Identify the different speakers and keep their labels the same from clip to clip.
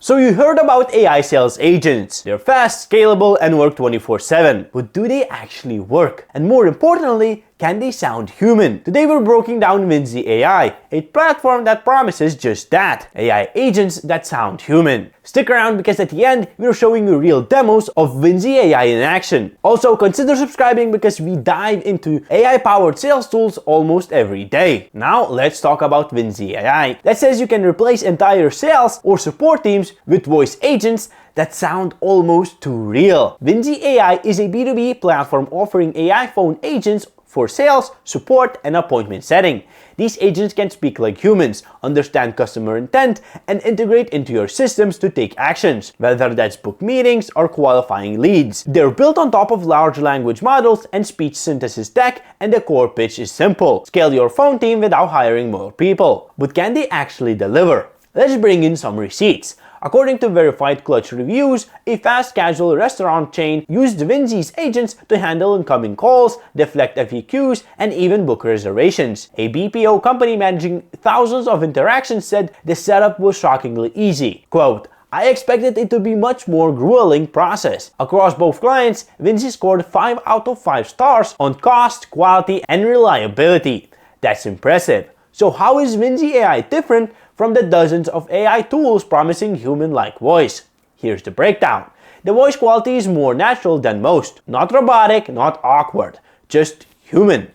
Speaker 1: So you heard about AI sales agents. They're fast, scalable, and work 24/7. But do they actually work? And more importantly, can they sound human? Today we're breaking down Vinsi AI, a platform that promises just that. AI agents that sound human. Stick around because at the end, we're showing you real demos of Vinsi AI in action. Also, consider subscribing because we dive into AI-powered sales tools almost every day. Now, let's talk about Vinsi AI. That says you can replace entire sales or support teams with voice agents that sound almost too real. Vinsi AI is a B2B platform offering AI phone agents for sales, support, and appointment setting. These agents can speak like humans, understand customer intent, and integrate into your systems to take actions, whether that's book meetings or qualifying leads. They're built on top of large language models and speech synthesis tech, and the core pitch is simple. Scale your phone team without hiring more people. But can they actually deliver? Let's bring in some receipts. According to verified Clutch reviews, a fast casual restaurant chain used Vinsi's agents to handle incoming calls, deflect FAQs, and even book reservations. A BPO company managing thousands of interactions said the setup was shockingly easy. Quote, "I expected it to be much more grueling process." Across both clients, Vinsi scored 5 out of 5 stars on cost, quality, and reliability. That's impressive. So how is Vinsi AI different from the dozens of AI tools promising human-like voice? Here's the breakdown. The voice quality is more natural than most. Not robotic, not awkward, just human.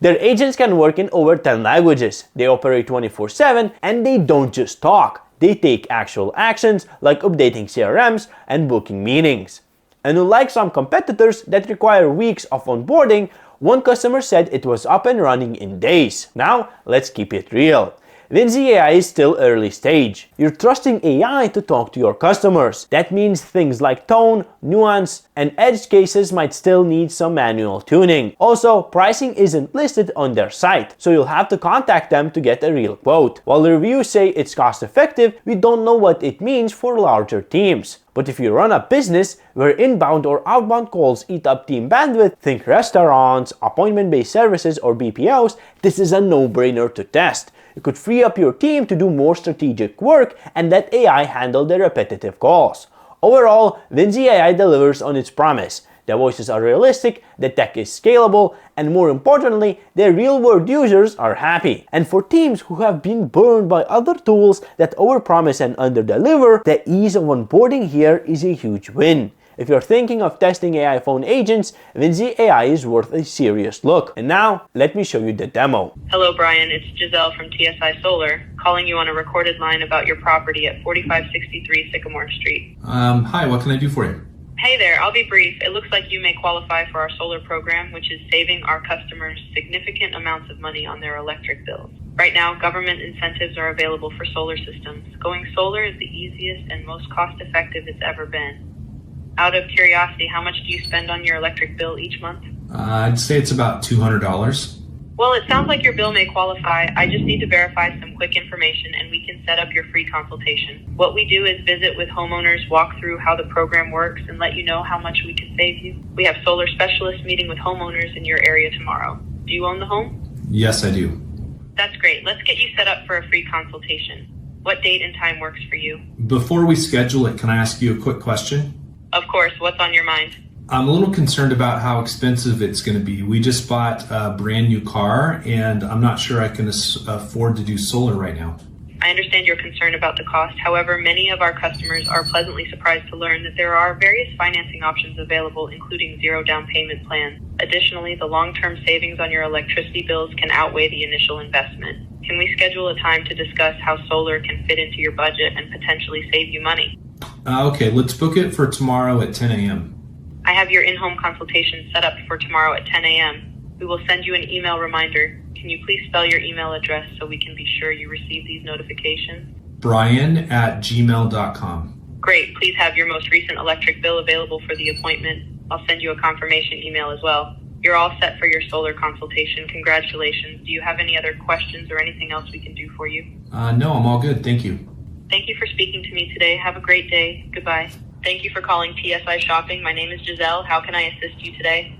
Speaker 1: Their agents can work in over 10 languages. They operate 24/7 and they don't just talk. They take actual actions like updating CRMs and booking meetings. And unlike some competitors that require weeks of onboarding, one customer said it was up and running in days. Now, let's keep it real. Vinsi AI is still early stage. You're trusting AI to talk to your customers. That means things like tone, nuance, and edge cases might still need some manual tuning. Also, pricing isn't listed on their site, so you'll have to contact them to get a real quote. While the reviews say it's cost effective, we don't know what it means for larger teams. But if you run a business where inbound or outbound calls eat up team bandwidth, think restaurants, appointment-based services, or BPOs, this is a no-brainer to test. You could free up your team to do more strategic work and let AI handle the repetitive calls. Overall, Vinsi AI delivers on its promise. The voices are realistic, the tech is scalable, and more importantly, the real-world users are happy. And for teams who have been burned by other tools that overpromise and underdeliver, the ease of onboarding here is a huge win. If you're thinking of testing AI phone agents, Vinsi AI is worth a serious look. And now, let me show you the demo.
Speaker 2: Hello Brian, it's Giselle from TSI Solar, calling you on a recorded line about your property at 4563 Sycamore Street.
Speaker 3: Hi, what can I do for you?
Speaker 2: Hey there, I'll be brief. It looks like you may qualify for our solar program, which is saving our customers significant amounts of money on their electric bills. Right now, government incentives are available for solar systems. Going solar is the easiest and most cost-effective it's ever been. Out of curiosity, how much do you spend on your electric bill each month?
Speaker 3: I'd say it's about $200.
Speaker 2: Well, it sounds like your bill may qualify. I just need to verify some quick information and we can set up your free consultation. What we do is visit with homeowners, walk through how the program works, and let you know how much we can save you. We have solar specialists meeting with homeowners in your area tomorrow. Do you own the home?
Speaker 3: Yes, I do.
Speaker 2: That's great. Let's get you set up for a free consultation. What date and time works for you?
Speaker 3: Before we schedule it, can I ask you a quick question?
Speaker 2: Of course. What's on your mind?
Speaker 3: I'm a little concerned about how expensive it's going to be. We just bought a brand new car and I'm not sure I can afford to do solar right now.
Speaker 2: I understand your concern about the cost. However, many of our customers are pleasantly surprised to learn that there are various financing options available, including zero down payment plans. Additionally, the long-term savings on your electricity bills can outweigh the initial investment. Can we schedule a time to discuss how solar can fit into your budget and potentially save you money?
Speaker 3: Okay, let's book it for tomorrow at 10 a.m.
Speaker 2: I have your in-home consultation set up for tomorrow at 10 a.m. We will send you an email reminder. Can you please spell your email address so we can be sure you receive these notifications?
Speaker 3: Brian@gmail.com.
Speaker 2: Great. Please have your most recent electric bill available for the appointment. I'll send you a confirmation email as well. You're all set for your solar consultation. Congratulations. Do you have any other questions or anything else we can do for you?
Speaker 3: No, I'm all good. Thank you.
Speaker 2: Thank you for speaking to me today. Have a great day. Goodbye. Thank you for calling TSI Shopping. My name is Giselle. How can I assist you today?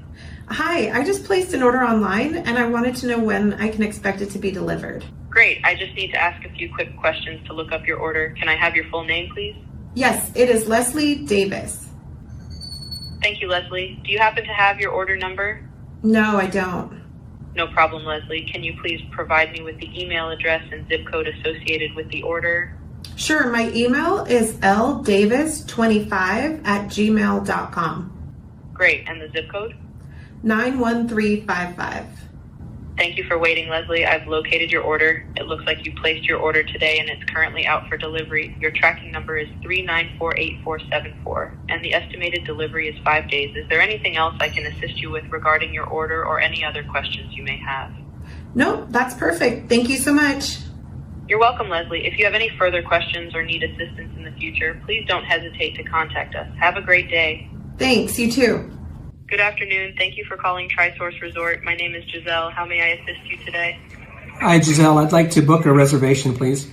Speaker 4: Hi, I just placed an order online and I wanted to know when I can expect it to be delivered.
Speaker 2: Great. I just need to ask a few quick questions to look up your order. Can I have your full name, please?
Speaker 4: Yes, it is Leslie Davis.
Speaker 2: Thank you, Leslie. Do you happen to have your order number?
Speaker 4: No, I don't.
Speaker 2: No problem, Leslie. Can you please provide me with the email address and zip code associated with the order?
Speaker 4: Sure, my email is ldavis25@gmail.com.
Speaker 2: Great. And the zip code?
Speaker 4: 91355.
Speaker 2: Thank you for waiting, Leslie. I've located your order. It looks like you placed your order today and it's currently out for delivery. Your tracking number is 3948474 and the estimated delivery is 5 days. Is there anything else I can assist you with regarding your order or any other questions you may have?
Speaker 4: Nope, that's perfect. Thank you so much.
Speaker 2: You're welcome, Leslie. If you have any further questions or need assistance in the future, please don't hesitate to contact us. Have a great day.
Speaker 4: Thanks, you too.
Speaker 2: Good afternoon. Thank you for calling TriSource Resort. My name is Giselle. How may I assist you today?
Speaker 5: Hi, Giselle. I'd like to book a reservation, please.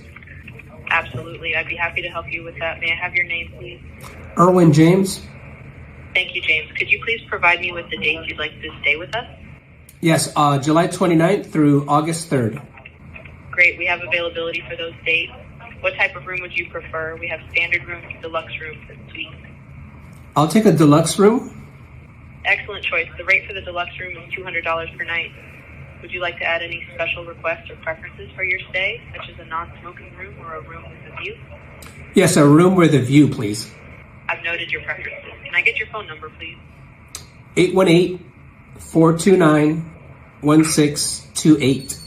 Speaker 2: Absolutely. I'd be happy to help you with that. May I have your name, please?
Speaker 5: Erwin James?
Speaker 2: Thank you, James. Could you please provide me with the dates you'd like to stay with us?
Speaker 5: Yes, July 29th through August 3rd.
Speaker 2: Great. We have availability for those dates. What type of room would you prefer? We have standard rooms, deluxe rooms, and suites.
Speaker 5: I'll take a deluxe room.
Speaker 2: Excellent choice. The rate for the deluxe room is $200 per night. Would you like to add any special requests or preferences for your stay, such as a non-smoking room or a room with a view?
Speaker 5: Yes, a room with a view, please.
Speaker 2: I've noted your preferences. Can I get your phone number, please?
Speaker 5: 818-429-1628.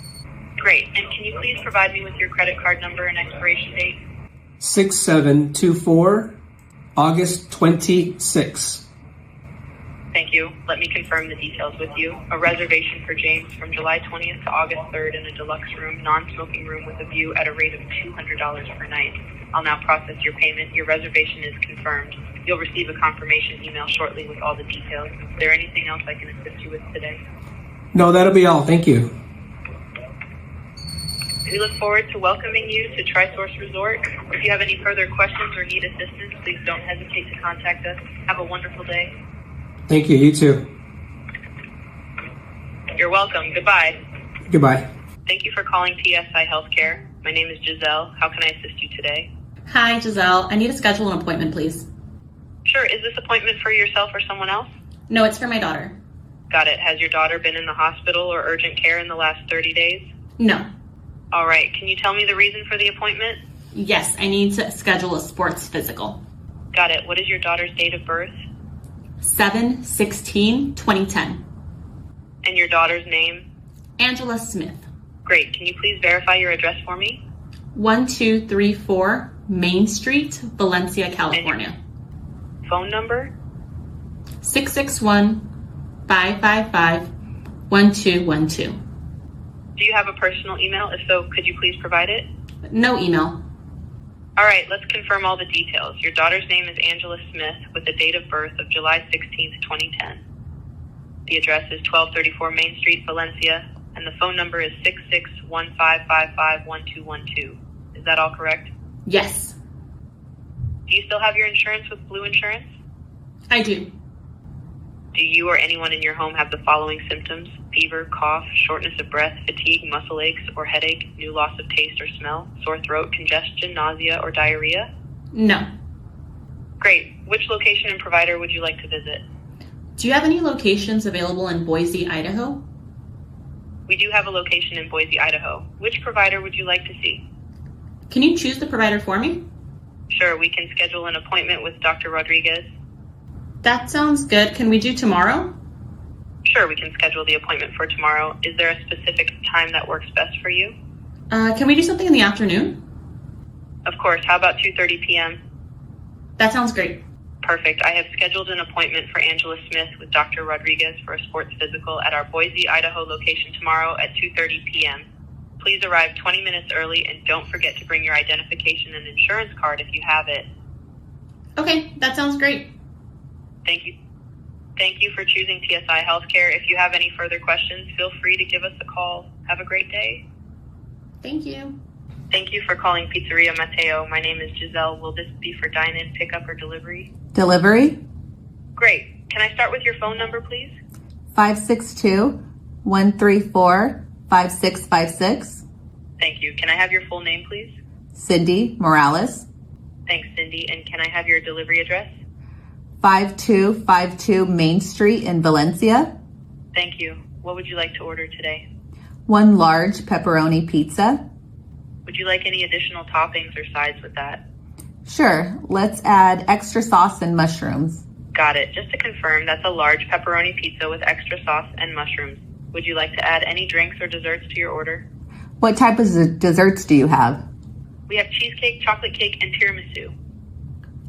Speaker 2: Great. And can you please provide me with your credit card number and expiration date?
Speaker 5: 6724, August 26.
Speaker 2: Thank you. Let me confirm the details with you. A reservation for James from July 20th to August 3rd in a deluxe room, non-smoking room with a view at a rate of $200 per night. I'll now process your payment. Your reservation is confirmed. You'll receive a confirmation email shortly with all the details. Is there anything else I can assist you with today?
Speaker 5: No, that'll be all. Thank you.
Speaker 2: We look forward to welcoming you to TriSource Resort. If you have any further questions or need assistance, please don't hesitate to contact us. Have a wonderful day.
Speaker 5: Thank you. You too.
Speaker 2: You're welcome. Goodbye.
Speaker 5: Goodbye.
Speaker 2: Thank you for calling TSI Healthcare. My name is Giselle. How can I assist you today?
Speaker 6: Hi, Giselle. I need to schedule an appointment, please.
Speaker 2: Sure. Is this appointment for yourself or someone else?
Speaker 6: No, it's for my daughter.
Speaker 2: Got it. Has your daughter been in the hospital or urgent care in the last 30 days?
Speaker 6: No.
Speaker 2: All right. Can you tell me the reason for the appointment?
Speaker 6: Yes, I need to schedule a sports physical.
Speaker 2: Got it. What is your daughter's date of birth?
Speaker 6: 7/16/2010.
Speaker 2: And your daughter's name?
Speaker 6: Angela Smith.
Speaker 2: Great. Can you please verify your address for me?
Speaker 6: 1234 Main Street, Valencia, California.
Speaker 2: Phone number?
Speaker 6: 661-555-1212.
Speaker 2: Do you have a personal email? If so, could you please provide it?
Speaker 6: No email.
Speaker 2: All right, let's confirm all the details. Your daughter's name is Angela Smith with a date of birth of July 16th, 2010. The address is 1234 Main Street, Valencia, and the phone number is 6615551212. Is that all correct?
Speaker 6: Yes,
Speaker 2: Do you still have your insurance with Blue Insurance?
Speaker 6: I do.
Speaker 2: Do you or anyone in your home have the following symptoms? Fever, cough, shortness of breath, fatigue, muscle aches or headache, new loss of taste or smell, sore throat, congestion, nausea, or diarrhea?
Speaker 6: No.
Speaker 2: Great. Which location and provider would you like to visit?
Speaker 6: Do you have any locations available in Boise, Idaho?
Speaker 2: We do have a location in Boise, Idaho. Which provider would you like to see?
Speaker 6: Can you choose the provider for me?
Speaker 2: Sure, we can schedule an appointment with Dr. Rodriguez.
Speaker 6: That sounds good. Can we do tomorrow?
Speaker 2: Sure, we can schedule the appointment for tomorrow. Is there a specific time that works best for you?
Speaker 6: Can we do something in the afternoon?
Speaker 2: Of course. How about 2:30 p.m.?
Speaker 6: That sounds great.
Speaker 2: Perfect. I have scheduled an appointment for Angela Smith with Dr. Rodriguez for a sports physical at our Boise, Idaho location tomorrow at 2:30 p.m. Please arrive 20 minutes early and don't forget to bring your identification and insurance card if you have it.
Speaker 6: Okay, that sounds great.
Speaker 2: Thank you. Thank you for choosing TSI Healthcare. If you have any further questions, feel free to give us a call. Have a great day.
Speaker 6: Thank you.
Speaker 2: Thank you for calling Pizzeria Mateo. My name is Giselle. Will this be for dine-in, pickup, or delivery?
Speaker 7: Delivery,
Speaker 2: Great. Can I start with your phone number, please?
Speaker 7: 562-134-5656.
Speaker 2: Thank you. Can I have your full name, please?
Speaker 7: Cindy Morales.
Speaker 2: Thanks, Cindy. And can I have your delivery address?
Speaker 7: 5252 Main Street in Valencia.
Speaker 2: Thank you. What would you like to order today?
Speaker 7: 1 large pepperoni pizza.
Speaker 2: Would you like any additional toppings or sides with that?
Speaker 7: Sure, let's add extra sauce and mushrooms.
Speaker 2: Got it. Just to confirm, that's a large pepperoni pizza with extra sauce and mushrooms. Would you like to add any drinks or desserts to your order?
Speaker 7: What type of desserts do you have?
Speaker 2: We have cheesecake, chocolate cake, and tiramisu.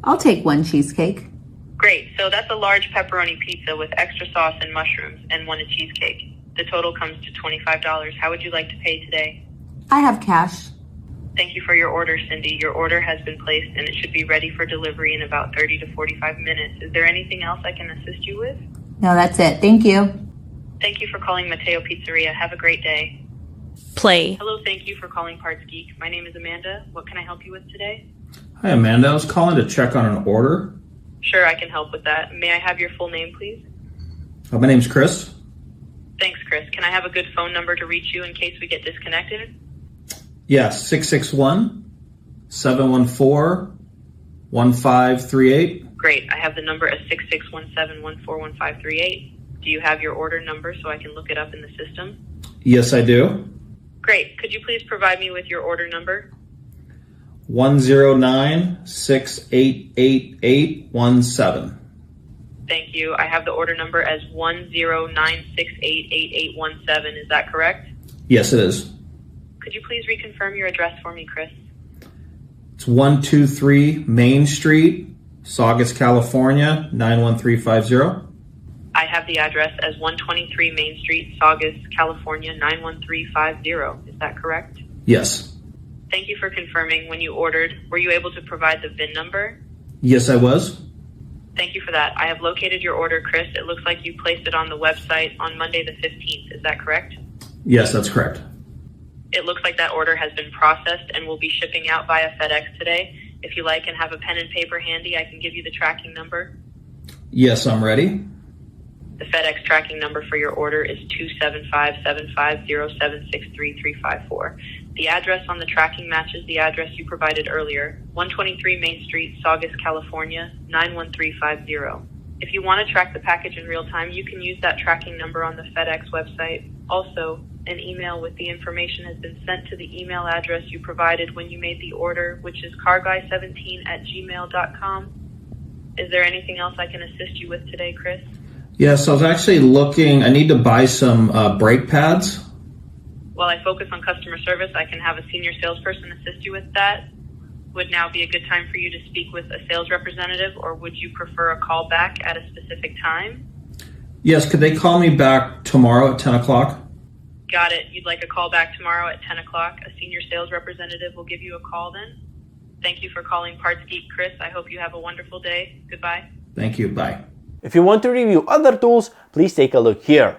Speaker 7: I'll take 1 cheesecake.
Speaker 2: Great. So that's a large pepperoni pizza with extra sauce and mushrooms and 1 a cheesecake. The total comes to $25. How would you like to pay today?
Speaker 7: I have cash.
Speaker 2: Thank you for your order, Cindy. Your order has been placed and it should be ready for delivery in about 30 to 45 minutes. Is there anything else I can assist you with?
Speaker 7: No, that's it. Thank you.
Speaker 2: Thank you for calling Mateo Pizzeria. Have a great day.
Speaker 6: Play.
Speaker 2: Hello, thank you for calling Parts Geek. My name is Amanda. What can I help you with today?
Speaker 8: Hi, Amanda. I was calling to check on an order.
Speaker 2: Sure, I can help with that. May I have your full name, please?
Speaker 8: My name's Chris.
Speaker 2: Thanks, Chris. Can I have a good phone number to reach you in case we get disconnected?
Speaker 8: Yes, 661-714-1538.
Speaker 2: Great. I have the number as 6617141538. Do you have your order number so I can look it up in the system?
Speaker 8: Yes, I do.
Speaker 2: Great. Could you please provide me with your order number?
Speaker 8: 109-688-8817.
Speaker 2: Thank you. I have the order number as 109688817. Is that correct?
Speaker 8: Yes, it is.
Speaker 2: Could you please reconfirm your address for me, Chris?
Speaker 8: It's 123 Main Street, Saugus, California, 91350.
Speaker 2: I have the address as 123 Main Street, Saugus, California, 91350. Is that correct?
Speaker 8: Yes.
Speaker 2: Thank you for confirming. When you ordered, were you able to provide the VIN number?
Speaker 8: Yes, I was.
Speaker 2: Thank you for that. I have located your order, Chris. It looks like you placed it on the website on Monday the 15th. Is that correct?
Speaker 8: Yes, that's correct.
Speaker 2: It looks like that order has been processed and will be shipping out via FedEx today. If you like and have a pen and paper handy, I can give you the tracking number.
Speaker 8: Yes, I'm ready.
Speaker 2: The FedEx tracking number for your order is 27575076334. The address on the tracking matches the address you provided earlier, 123 Main Street, Saugus, California, 91350. If you want to track the package in real time, you can use that tracking number on the FedEx website. Also, an email with the information has been sent to the email address you provided when you made the order, which is carguy17@gmail.com. Is there anything else I can assist you with today, Chris?
Speaker 8: Yes, I was actually looking. I need to buy some brake pads.
Speaker 2: While I focus on customer service, I can have a senior salesperson assist you with that. Would now be a good time for you to speak with a sales representative, or would you prefer a call back at a specific time?
Speaker 8: Yes, could they call me back tomorrow at 10 o'clock?
Speaker 2: Got it. You'd like a call back tomorrow at 10 o'clock. A senior sales representative will give you a call then. Thank you for calling Parts Geek, Chris. I hope you have a wonderful day. Goodbye.
Speaker 8: Thank you. Bye.
Speaker 1: If you want to review other tools, please take a look here.